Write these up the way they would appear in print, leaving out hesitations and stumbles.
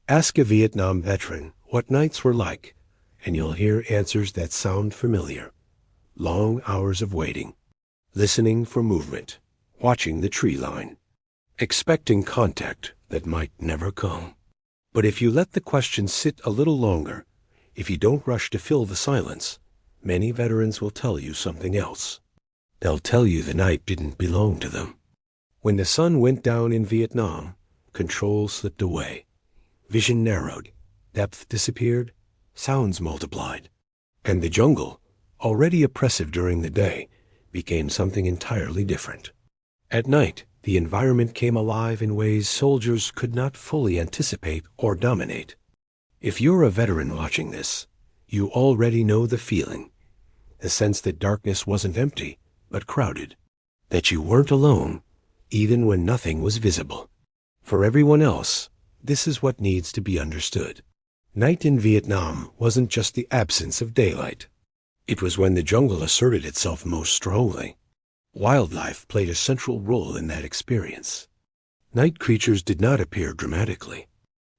Ask a Vietnam veteran what nights were like, and you'll hear answers that sound familiar. Long hours of waiting, listening for movement, watching the tree line, expecting contact that might never come. But if you let the question sit a little longer, if you don't rush to fill the silence, many veterans will tell you something else. They'll tell you the night didn't belong to them. When the sun went down in Vietnam, control slipped away. Vision narrowed, depth disappeared, sounds multiplied, and the jungle, already oppressive during the day, became something entirely different. At night, the environment came alive in ways soldiers could not fully anticipate or dominate. If you're a veteran watching this, you already know the feeling, the sense that darkness wasn't empty, but crowded, that you weren't alone, even when nothing was visible. For everyone else, this is what needs to be understood. Night in Vietnam wasn't just the absence of daylight. It was when the jungle asserted itself most strongly. Wildlife played a central role in that experience. Night creatures did not appear dramatically.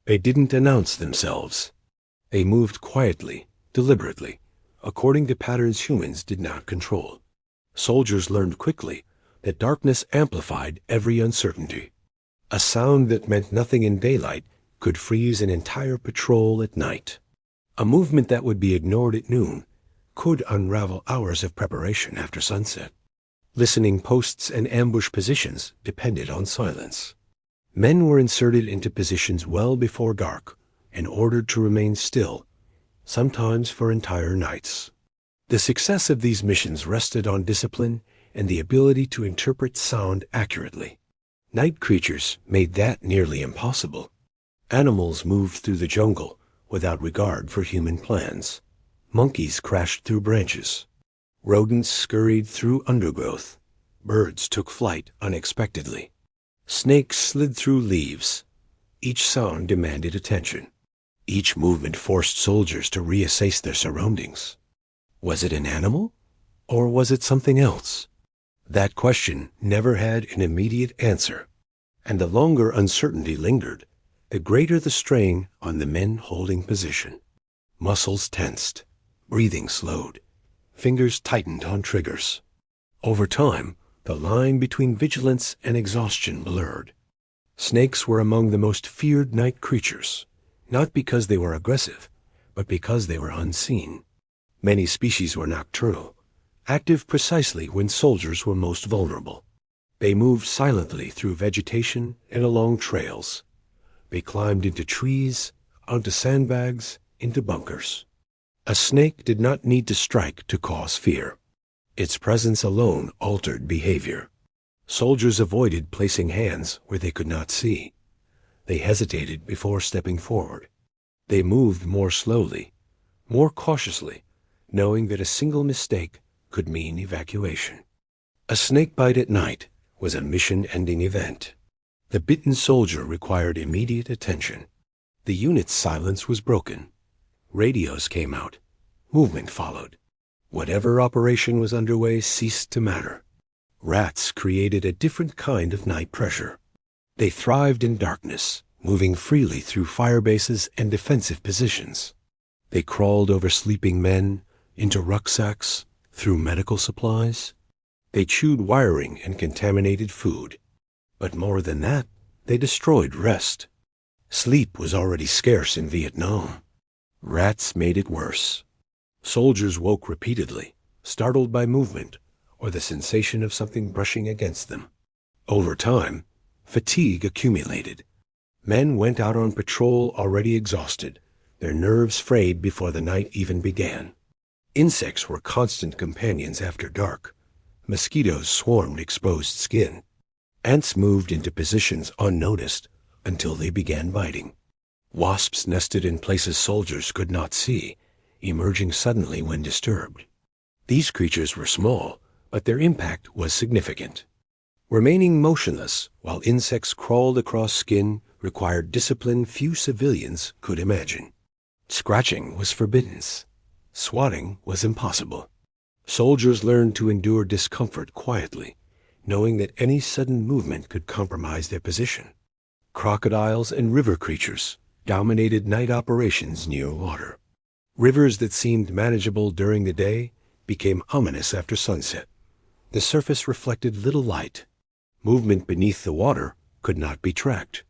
They didn't announce themselves. They moved quietly, deliberately, according to patterns humans did not control. Soldiers learned quickly that darkness amplified every uncertainty. A sound that meant nothing in daylight could freeze an entire patrol at night. A movement that would be ignored at noon could unravel hours of preparation after sunset. Listening posts and ambush positions depended on silence. Men were inserted into positions well before dark and ordered to remain still, sometimes for entire nights. The success of these missions rested on discipline and the ability to interpret sound accurately. Night creatures made that nearly impossible. Animals moved through the jungle without regard for human plans. Monkeys crashed through branches. Rodents scurried through undergrowth. Birds took flight unexpectedly. Snakes slid through leaves. Each sound demanded attention. Each movement forced soldiers to reassess their surroundings. Was it an animal? Or was it something else? That question never had an immediate answer, and the longer uncertainty lingered, the greater the strain on the men holding position. Muscles tensed, breathing slowed, fingers tightened on triggers. Over time, the line between vigilance and exhaustion blurred. Snakes were among the most feared night creatures, not because they were aggressive, but because they were unseen. Many species were nocturnal, active precisely when soldiers were most vulnerable. They moved silently through vegetation and along trails. They climbed into trees, onto sandbags, into bunkers. A snake did not need to strike to cause fear. Its presence alone altered behavior. Soldiers avoided placing hands where they could not see. They hesitated before stepping forward. They moved more slowly, more cautiously, knowing that a single mistake could mean evacuation. A snake bite at night was a mission-ending event. The bitten soldier required immediate attention. The unit's silence was broken. Radios came out. Movement followed. Whatever operation was underway ceased to matter. Rats created a different kind of night pressure. They thrived in darkness, moving freely through fire bases and defensive positions. They crawled over sleeping men, into rucksacks, through medical supplies. They chewed wiring and contaminated food. But more than that, they destroyed rest. Sleep was already scarce in Vietnam. Rats made it worse. Soldiers woke repeatedly, startled by movement or the sensation of something brushing against them. Over time, fatigue accumulated. Men went out on patrol already exhausted, their nerves frayed before the night even began. Insects were constant companions after dark. Mosquitoes swarmed exposed skin. Ants moved into positions unnoticed until they began biting. Wasps nested in places soldiers could not see, emerging suddenly when disturbed. These creatures were small, but their impact was significant. Remaining motionless while insects crawled across skin required discipline few civilians could imagine. Scratching was forbidden. Swatting was impossible. Soldiers learned to endure discomfort quietly, knowing that any sudden movement could compromise their position. Crocodiles and river creatures, dominated night operations near water. Rivers that seemed manageable during the day became ominous after sunset. The surface reflected little light. Movement beneath the water could not be tracked.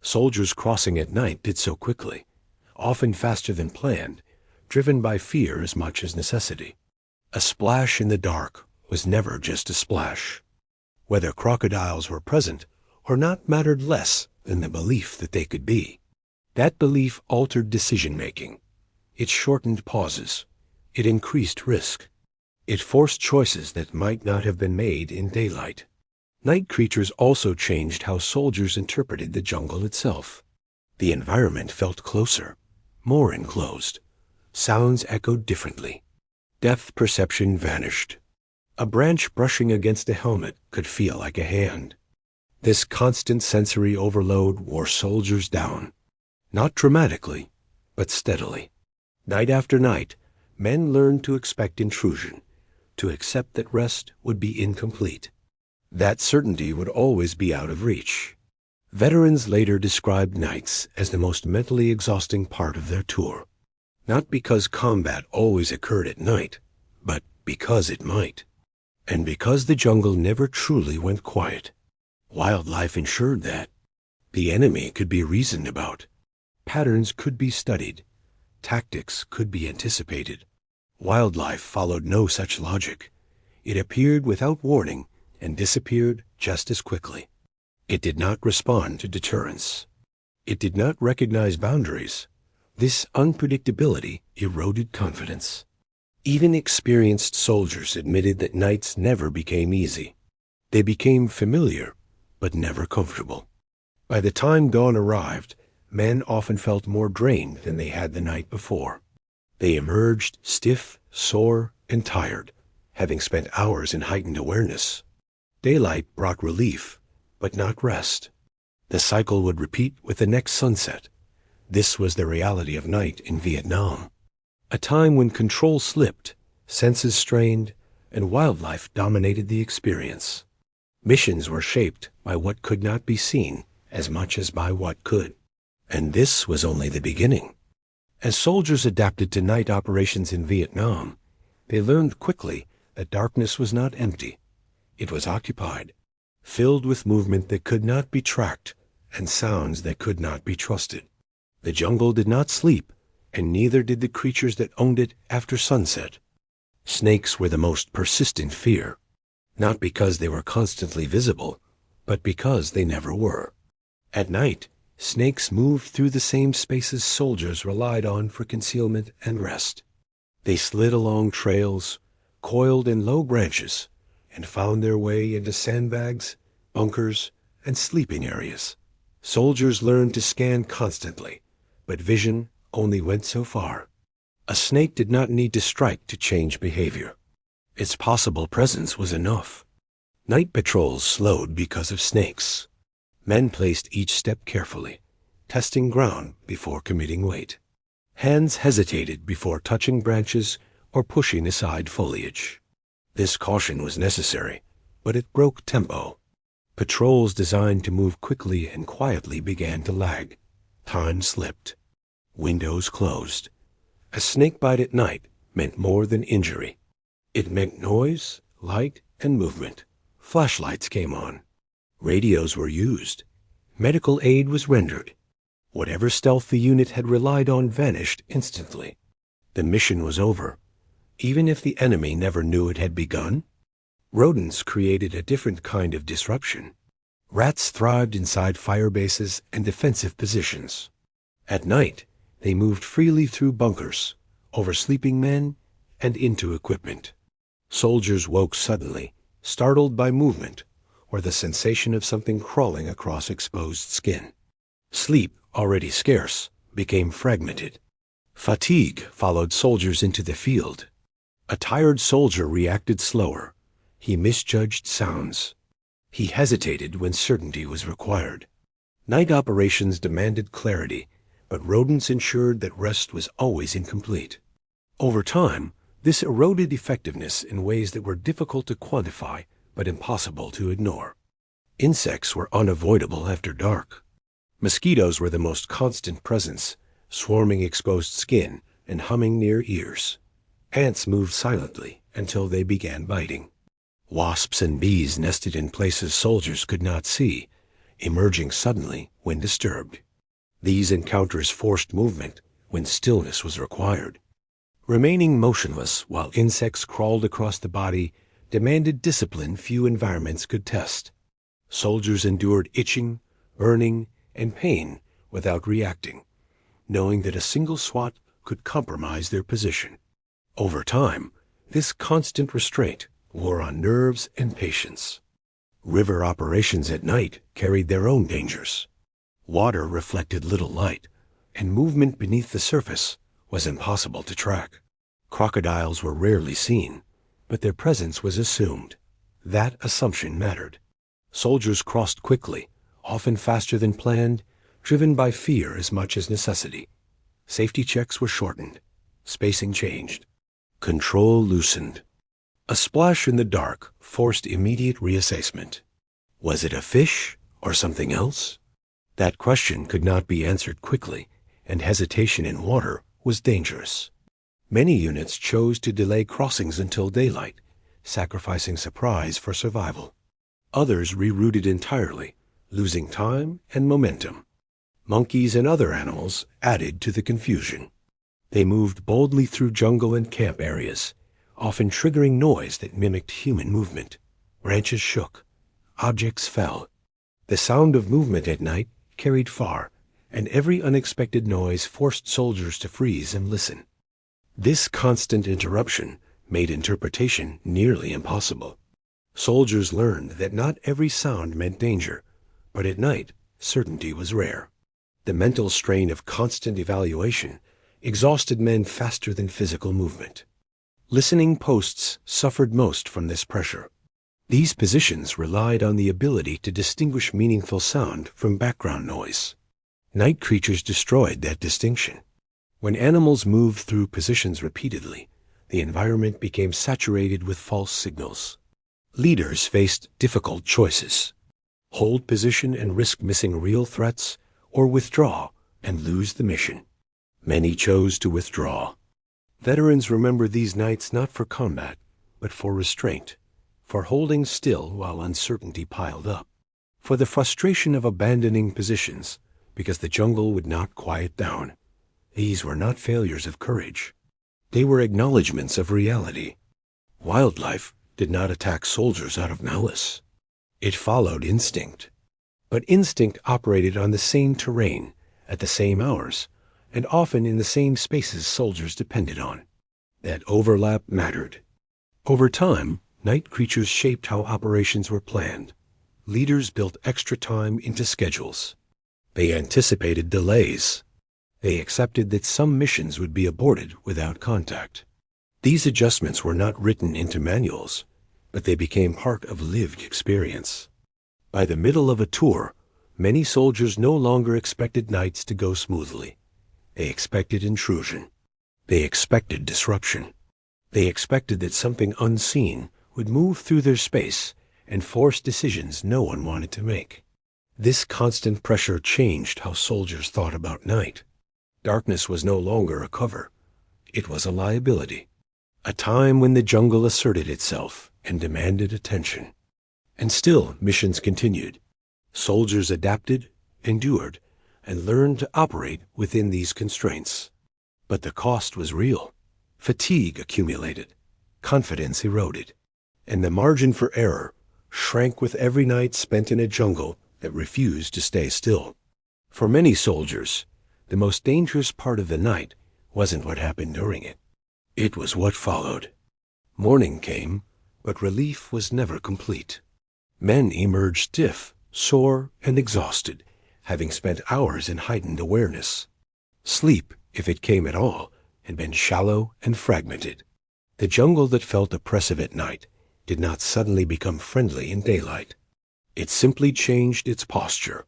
Soldiers crossing at night did so quickly, often faster than planned, driven by fear as much as necessity. A splash in the dark was never just a splash. Whether crocodiles were present or not mattered less than the belief that they could be. That belief altered decision-making. It shortened pauses. It increased risk. It forced choices that might not have been made in daylight. Night creatures also changed how soldiers interpreted the jungle itself. The environment felt closer, more enclosed. Sounds echoed differently. Depth perception vanished. A branch brushing against a helmet could feel like a hand. This constant sensory overload wore soldiers down. Not dramatically, but steadily. Night after night, men learned to expect intrusion, to accept that rest would be incomplete. That certainty would always be out of reach. Veterans later described nights as the most mentally exhausting part of their tour. Not because combat always occurred at night, but because it might. And because the jungle never truly went quiet. Wildlife ensured that. The enemy could be reasoned about. Patterns could be studied. Tactics could be anticipated. Wildlife followed no such logic. It appeared without warning and disappeared just as quickly. It did not respond to deterrence. It did not recognize boundaries. This unpredictability eroded confidence. Even experienced soldiers admitted that nights never became easy. They became familiar, but never comfortable. By the time dawn arrived, men often felt more drained than they had the night before. They emerged stiff, sore, and tired, having spent hours in heightened awareness. Daylight brought relief, but not rest. The cycle would repeat with the next sunset. This was the reality of night in Vietnam. A time when control slipped, senses strained, and wildlife dominated the experience. Missions were shaped by what could not be seen as much as by what could. And this was only the beginning. As soldiers adapted to night operations in Vietnam, they learned quickly that darkness was not empty. It was occupied, filled with movement that could not be tracked and sounds that could not be trusted. The jungle did not sleep, and neither did the creatures that owned it after sunset. Snakes were the most persistent fear, not because they were constantly visible, but because they never were. At night, snakes moved through the same spaces soldiers relied on for concealment and rest. They slid along trails, coiled in low branches, and found their way into sandbags, bunkers, and sleeping areas. Soldiers learned to scan constantly, but vision only went so far. A snake did not need to strike to change behavior. Its possible presence was enough. Night patrols slowed because of snakes. Men placed each step carefully, testing ground before committing weight. Hands hesitated before touching branches or pushing aside foliage. This caution was necessary, but it broke tempo. Patrols designed to move quickly and quietly began to lag. Time slipped. Windows closed. A snake bite at night meant more than injury. It meant noise, light, and movement. Flashlights came on. Radios were used. Medical aid was rendered. Whatever stealth the unit had relied on vanished instantly. The mission was over, even if the enemy never knew it had begun. Rodents created a different kind of disruption. Rats thrived inside fire bases and defensive positions. At night, they moved freely through bunkers, over sleeping men, and into equipment. Soldiers woke suddenly, startled by movement, or the sensation of something crawling across exposed skin. Sleep, already scarce, became fragmented. Fatigue followed soldiers into the field. A tired soldier reacted slower. He misjudged sounds. He hesitated when certainty was required. Night operations demanded clarity, but rodents ensured that rest was always incomplete. Over time, this eroded effectiveness in ways that were difficult to quantify but impossible to ignore. Insects were unavoidable after dark. Mosquitoes were the most constant presence, swarming exposed skin and humming near ears. Ants moved silently until they began biting. Wasps and bees nested in places soldiers could not see, emerging suddenly when disturbed. These encounters forced movement when stillness was required. Remaining motionless while insects crawled across the body demanded discipline few environments could test. Soldiers endured itching, burning, and pain without reacting, knowing that a single swat could compromise their position. Over time, this constant restraint wore on nerves and patience. River operations at night carried their own dangers. Water reflected little light, and movement beneath the surface was impossible to track. Crocodiles were rarely seen, but their presence was assumed. That assumption mattered. Soldiers crossed quickly, often faster than planned, driven by fear as much as necessity. Safety checks were shortened. Spacing changed. Control loosened. A splash in the dark forced immediate reassessment. Was it a fish or something else? That question could not be answered quickly, and hesitation in water was dangerous. Many units chose to delay crossings until daylight, sacrificing surprise for survival. Others rerouted entirely, losing time and momentum. Monkeys and other animals added to the confusion. They moved boldly through jungle and camp areas, often triggering noise that mimicked human movement. Branches shook. Objects fell. The sound of movement at night carried far, and every unexpected noise forced soldiers to freeze and listen. This constant interruption made interpretation nearly impossible. Soldiers learned that not every sound meant danger, but at night, certainty was rare. The mental strain of constant evaluation exhausted men faster than physical movement. Listening posts suffered most from this pressure. These positions relied on the ability to distinguish meaningful sound from background noise. Night creatures destroyed that distinction. When animals moved through positions repeatedly, the environment became saturated with false signals. Leaders faced difficult choices: hold position and risk missing real threats, or withdraw and lose the mission. Many chose to withdraw. Veterans remember these nights not for combat, but for restraint, for holding still while uncertainty piled up, for the frustration of abandoning positions because the jungle would not quiet down. These were not failures of courage. They were acknowledgments of reality. Wildlife did not attack soldiers out of malice. It followed instinct. But instinct operated on the same terrain, at the same hours, and often in the same spaces soldiers depended on. That overlap mattered. Over time, night creatures shaped how operations were planned. Leaders built extra time into schedules. They anticipated delays. They accepted that some missions would be aborted without contact. These adjustments were not written into manuals, but they became part of lived experience. By the middle of a tour, many soldiers no longer expected nights to go smoothly. They expected intrusion. They expected disruption. They expected that something unseen would move through their space and force decisions no one wanted to make. This constant pressure changed how soldiers thought about night. Darkness was no longer a cover. It was a liability. A time when the jungle asserted itself and demanded attention. And still, missions continued. Soldiers adapted, endured, and learned to operate within these constraints. But the cost was real. Fatigue accumulated. Confidence eroded. And the margin for error shrank with every night spent in a jungle that refused to stay still. For many soldiers, the most dangerous part of the night wasn't what happened during it. It was what followed. Morning came, but relief was never complete. Men emerged stiff, sore, and exhausted, having spent hours in heightened awareness. Sleep, if it came at all, had been shallow and fragmented. The jungle that felt oppressive at night did not suddenly become friendly in daylight. It simply changed its posture.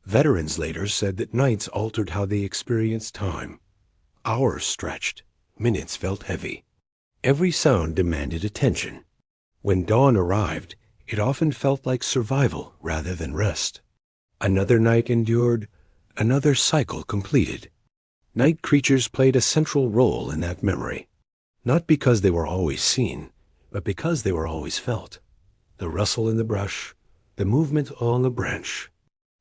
Veterans later said that nights altered how they experienced time. Hours stretched. Minutes felt heavy. Every sound demanded attention. When dawn arrived, it often felt like survival rather than rest. Another night endured, another cycle completed. Night creatures played a central role in that memory, not because they were always seen, but because they were always felt. The rustle in the brush, the movement on a branch,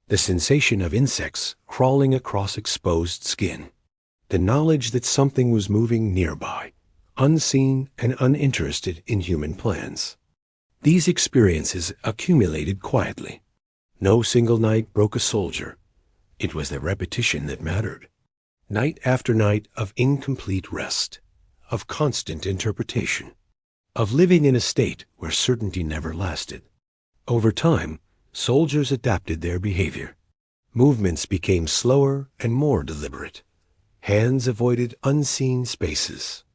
the sensation of insects crawling across exposed skin, the knowledge that something was moving nearby, unseen and uninterested in human plans. These experiences accumulated quietly. No single night broke a soldier. It was the repetition that mattered. Night after night of incomplete rest, of constant interpretation, of living in a state where certainty never lasted. Over time, soldiers adapted their behavior. Movements became slower and more deliberate. Hands avoided unseen spaces.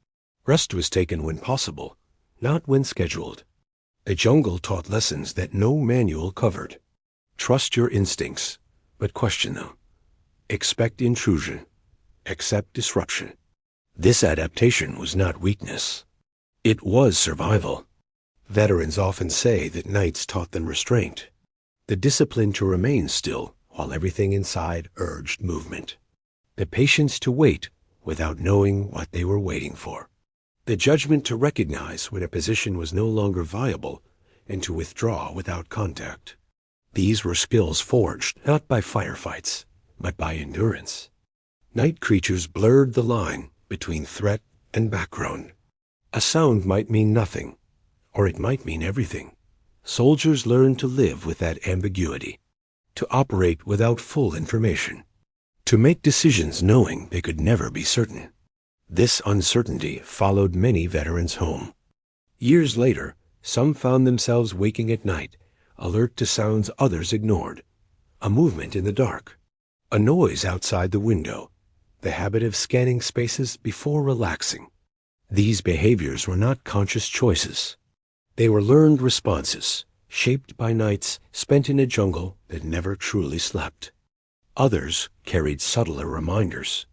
Rest was taken when possible, not when scheduled. The jungle taught lessons that no manual covered. Trust your instincts, but question them. Expect intrusion. Accept disruption. This adaptation was not weakness. It was survival. Veterans often say that nights taught them restraint, the discipline to remain still while everything inside urged movement, the patience to wait without knowing what they were waiting for, the judgment to recognize when a position was no longer viable and to withdraw without contact. These were skills forged not by firefights, but by endurance. Night creatures blurred the line between threat and background. A sound might mean nothing, or it might mean everything. Soldiers learned to live with that ambiguity, to operate without full information, to make decisions knowing they could never be certain. This uncertainty followed many veterans home. Years later, some found themselves waking at night, alert to sounds others ignored. A movement in the dark, a noise outside the window, the habit of scanning spaces before relaxing. These behaviors were not conscious choices. They were learned responses, shaped by nights spent in a jungle that never truly slept. Others carried subtler reminders.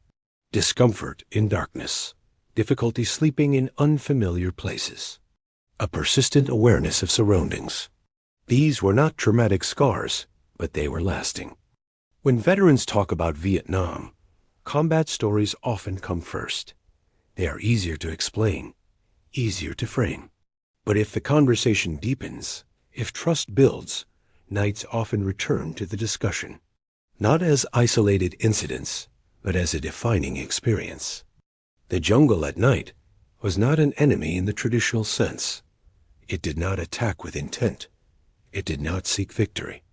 Discomfort in darkness, difficulty sleeping in unfamiliar places, a persistent awareness of surroundings. These were not traumatic scars, but they were lasting. When veterans talk about Vietnam, combat stories often come first. They are easier to explain, easier to frame. But if the conversation deepens, if trust builds, nights often return to the discussion, not as isolated incidents, but as a defining experience. The jungle at night was not an enemy in the traditional sense. It did not attack with intent. It did not seek victory.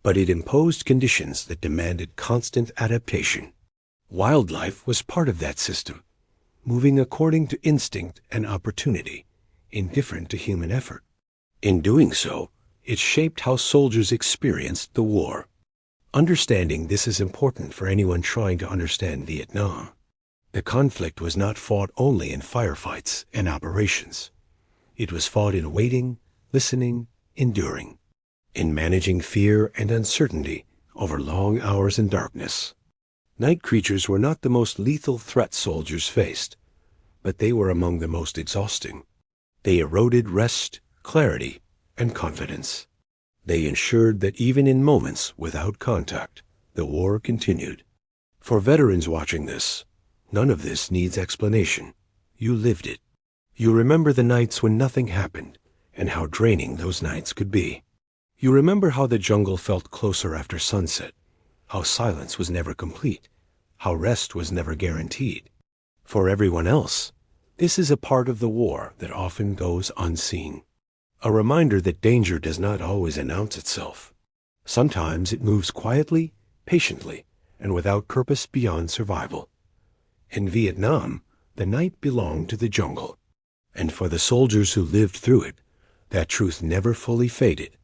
But it imposed conditions that demanded constant adaptation. Wildlife was part of that system, moving according to instinct and opportunity, indifferent to human effort. In doing so, it shaped how soldiers experienced the war. Understanding this is important for anyone trying to understand Vietnam. The conflict was not fought only in firefights and operations. It was fought in waiting, listening, enduring, in managing fear and uncertainty over long hours in darkness. Night creatures were not the most lethal threat soldiers faced, but they were among the most exhausting. They eroded rest, clarity, and confidence. They ensured that even in moments without contact, the war continued. For veterans watching this, none of this needs explanation. You lived it. You remember the nights when nothing happened, and how draining those nights could be. You remember how the jungle felt closer after sunset, how silence was never complete, how rest was never guaranteed. For everyone else, this is a part of the war that often goes unseen. A reminder that danger does not always announce itself. Sometimes it moves quietly, patiently, and without purpose beyond survival. In Vietnam, the night belonged to the jungle, and for the soldiers who lived through it, that truth never fully faded